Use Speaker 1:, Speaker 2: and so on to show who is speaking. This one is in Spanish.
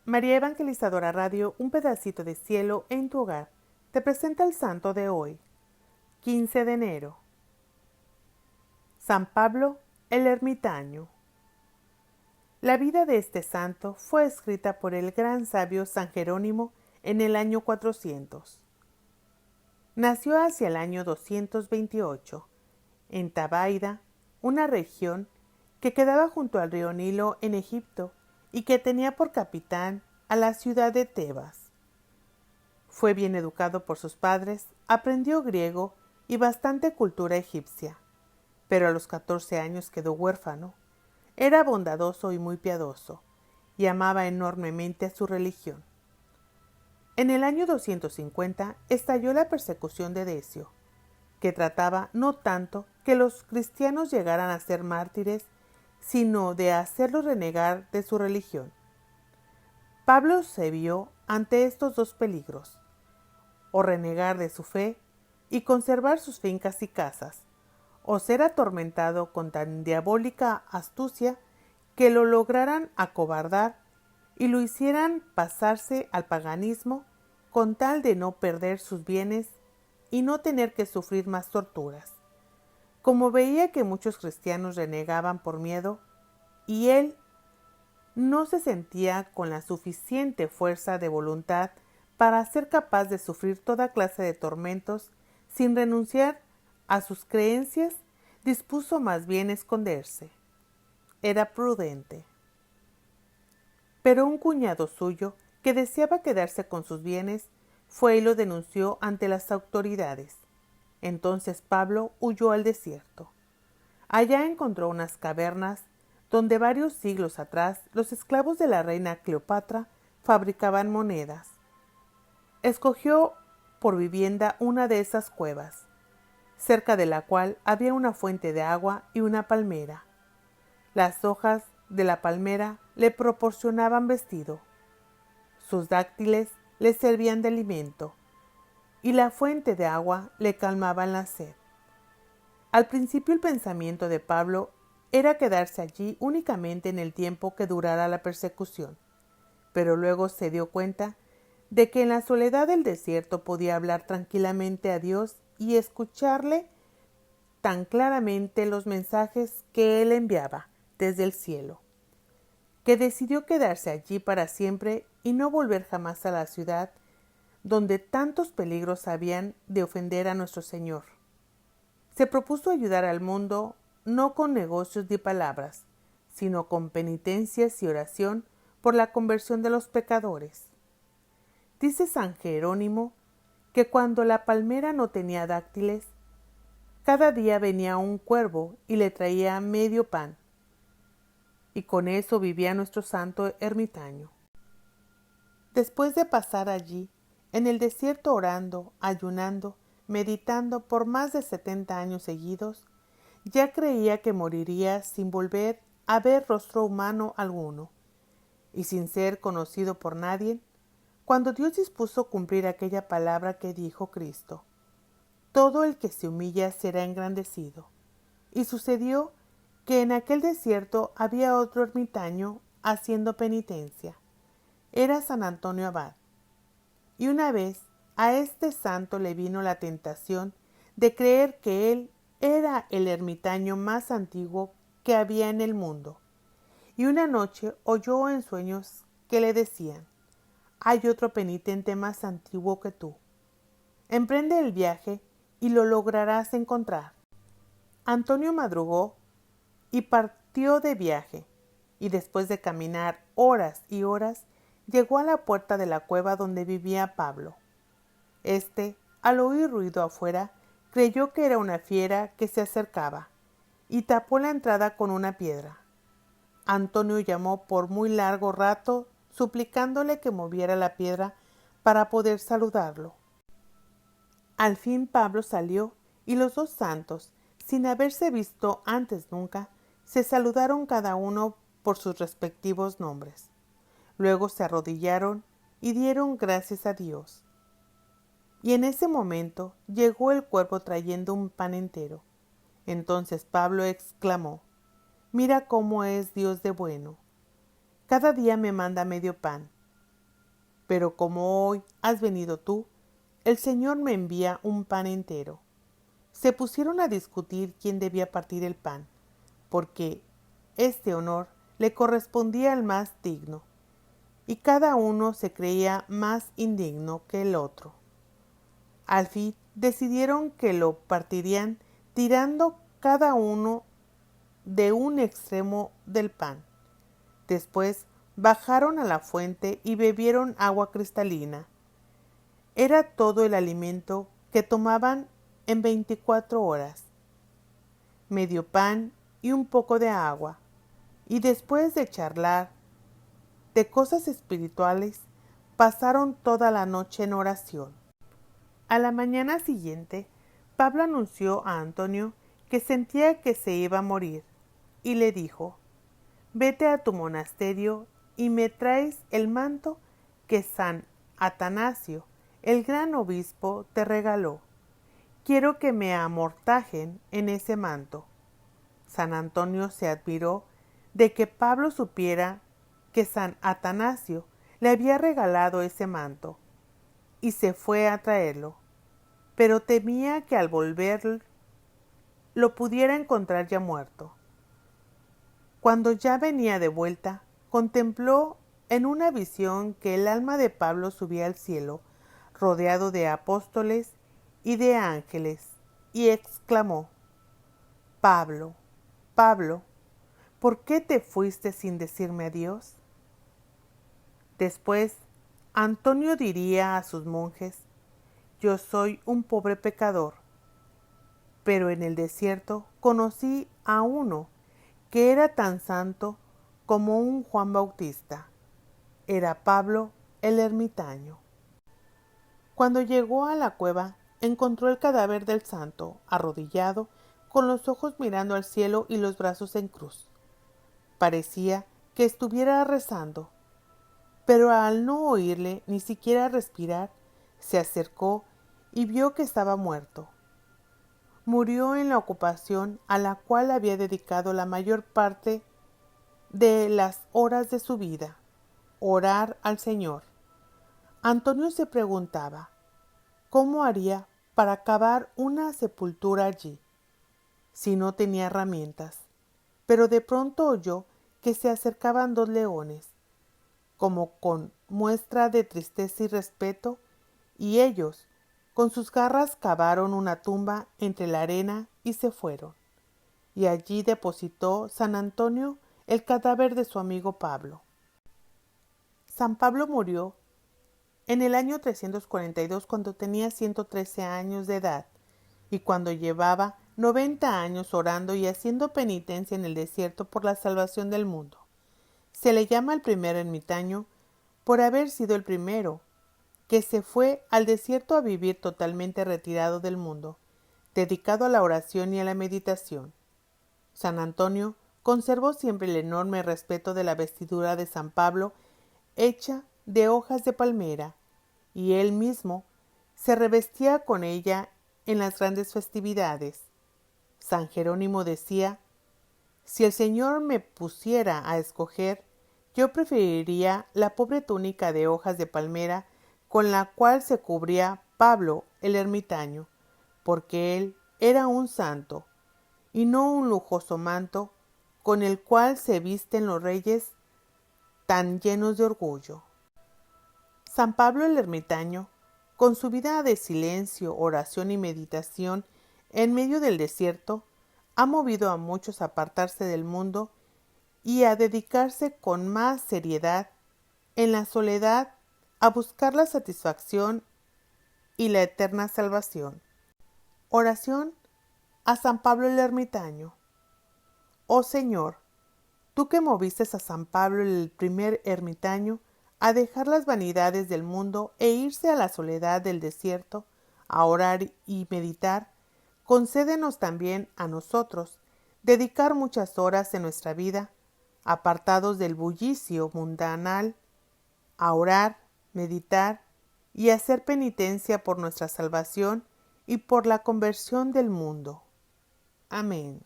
Speaker 1: María Evangelizadora Radio, un pedacito de cielo en tu hogar, te presenta el santo de hoy, 15 de enero. San Pablo el Ermitaño. La vida de este santo fue escrita por el gran sabio San Jerónimo en el año 400. Nació hacia el año 228, en Tabaida, una región que quedaba junto al río Nilo en Egipto y que tenía por capitán a la ciudad de Tebas. Fue bien educado por sus padres, aprendió griego y bastante cultura egipcia, pero a los 14 años quedó huérfano. Era bondadoso y muy piadoso, y amaba enormemente a su religión. En el año 250 estalló la persecución de Decio, que trataba no tanto que los cristianos llegaran a ser mártires, sino de hacerlos renegar de su religión. Pablo se vio ante estos dos peligros, o renegar de su fe y conservar sus fincas y casas, o ser atormentado con tan diabólica astucia que lo lograran acobardar y lo hicieran pasarse al paganismo con tal de no perder sus bienes y no tener que sufrir más torturas. Como veía que muchos cristianos renegaban por miedo, y él no se sentía con la suficiente fuerza de voluntad para ser capaz de sufrir toda clase de tormentos sin renunciar a sus creencias, dispuso más bien esconderse. Era prudente. Pero un cuñado suyo, que deseaba quedarse con sus bienes, fue y lo denunció ante las autoridades. Entonces Pablo huyó al desierto. Allá encontró unas cavernas donde varios siglos atrás los esclavos de la reina Cleopatra fabricaban monedas. Escogió por vivienda una de esas cuevas, cerca de la cual había una fuente de agua y una palmera. Las hojas de la palmera le proporcionaban vestido, sus dáctiles le servían de alimento, y la fuente de agua le calmaba la sed. Al principio el pensamiento de Pablo era quedarse allí únicamente en el tiempo que durara la persecución, pero luego se dio cuenta de que en la soledad del desierto podía hablar tranquilamente a Dios y escucharle tan claramente los mensajes que él enviaba desde el cielo, que decidió quedarse allí para siempre y no volver jamás a la ciudad donde tantos peligros habían de ofender a nuestro Señor. Se propuso ayudar al mundo no con negocios ni palabras, sino con penitencias y oración por la conversión de los pecadores. Dice San Jerónimo que cuando la palmera no tenía dáctiles, cada día venía un cuervo y le traía medio pan, y con eso vivía nuestro santo ermitaño. Después de pasar allí, en el desierto orando, ayunando, meditando por más de 70 años seguidos, ya creía que moriría sin volver a ver rostro humano alguno, y sin ser conocido por nadie, cuando Dios dispuso cumplir aquella palabra que dijo Cristo: todo el que se humilla será engrandecido. Y sucedió que en aquel desierto había otro ermitaño haciendo penitencia. Era San Antonio Abad. Y una vez a este santo le vino la tentación de creer que él era el ermitaño más antiguo que había en el mundo. Y una noche oyó en sueños que le decían: hay otro penitente más antiguo que tú. Emprende el viaje y lo lograrás encontrar. Antonio madrugó y partió de viaje, y después de caminar horas y horas, llegó a la puerta de la cueva donde vivía Pablo. Al oír ruido afuera, creyó que era una fiera que se acercaba, y tapó la entrada con una piedra. Antonio llamó por muy largo rato, suplicándole que moviera la piedra para poder saludarlo. Al fin Pablo salió, y los dos santos, sin haberse visto antes nunca, se saludaron cada uno por sus respectivos nombres. Luego se arrodillaron y dieron gracias a Dios. Y en ese momento llegó el cuervo trayendo un pan entero. Entonces Pablo exclamó: mira cómo es Dios de bueno. Cada día me manda medio pan, pero como hoy has venido tú, el Señor me envía un pan entero. Se pusieron a discutir quién debía partir el pan, porque este honor le correspondía al más digno, y cada uno se creía más indigno que el otro. Al fin decidieron que lo partirían tirando cada uno de un extremo del pan. Después bajaron a la fuente y bebieron agua cristalina. Era todo el alimento que tomaban en 24 horas. Medio pan y un poco de agua. Y después de charlar de cosas espirituales, pasaron toda la noche en oración. A la mañana siguiente, Pablo anunció a Antonio que sentía que se iba a morir, y le dijo: «Vete a tu monasterio y me traes el manto que San Atanasio, el gran obispo, te regaló. Quiero que me amortajen en ese manto». San Antonio se admiró de que Pablo supiera que San Atanasio le había regalado ese manto, y se fue a traerlo, pero temía que al volver lo pudiera encontrar ya muerto. Cuando ya venía de vuelta, contempló en una visión que el alma de Pablo subía al cielo, rodeado de apóstoles y de ángeles, y exclamó: «Pablo, Pablo, ¿por qué te fuiste sin decirme adiós?». Después, Antonio diría a sus monjes: «Yo soy un pobre pecador, pero en el desierto conocí a uno que era tan santo como un Juan Bautista. Era Pablo el ermitaño». Cuando llegó a la cueva, encontró el cadáver del santo, arrodillado, con los ojos mirando al cielo y los brazos en cruz. Parecía que estuviera rezando, pero al no oírle ni siquiera respirar, se acercó y vio que estaba muerto. Murió en la ocupación a la cual había dedicado la mayor parte de las horas de su vida: orar al Señor. Antonio se preguntaba cómo haría para cavar una sepultura allí, si no tenía herramientas, pero de pronto oyó que se acercaban 2 leones, como con muestra de tristeza y respeto, y ellos, con sus garras, cavaron una tumba entre la arena y se fueron. Y allí depositó San Antonio el cadáver de su amigo Pablo. San Pablo murió en el año 342 cuando tenía 113 años de edad, y cuando llevaba 90 años orando y haciendo penitencia en el desierto por la salvación del mundo. Se le llama el primer ermitaño por haber sido el primero que se fue al desierto a vivir totalmente retirado del mundo, dedicado a la oración y a la meditación. San Antonio conservó siempre el enorme respeto de la vestidura de San Pablo, hecha de hojas de palmera, y él mismo se revestía con ella en las grandes festividades. San Jerónimo decía: «Si el Señor me pusiera a escoger, yo preferiría la pobre túnica de hojas de palmera con la cual se cubría Pablo el ermitaño, porque él era un santo, y no un lujoso manto con el cual se visten los reyes tan llenos de orgullo». San Pablo el ermitaño, con su vida de silencio, oración y meditación en medio del desierto, ha movido a muchos a apartarse del mundo y a dedicarse con más seriedad, en la soledad, a buscar la satisfacción y la eterna salvación. Oración a San Pablo el ermitaño. Oh Señor, tú que moviste a San Pablo el primer ermitaño a dejar las vanidades del mundo e irse a la soledad del desierto, a orar y meditar, concédenos también a nosotros dedicar muchas horas de nuestra vida, apartados del bullicio mundanal, a orar, meditar y hacer penitencia por nuestra salvación y por la conversión del mundo. Amén.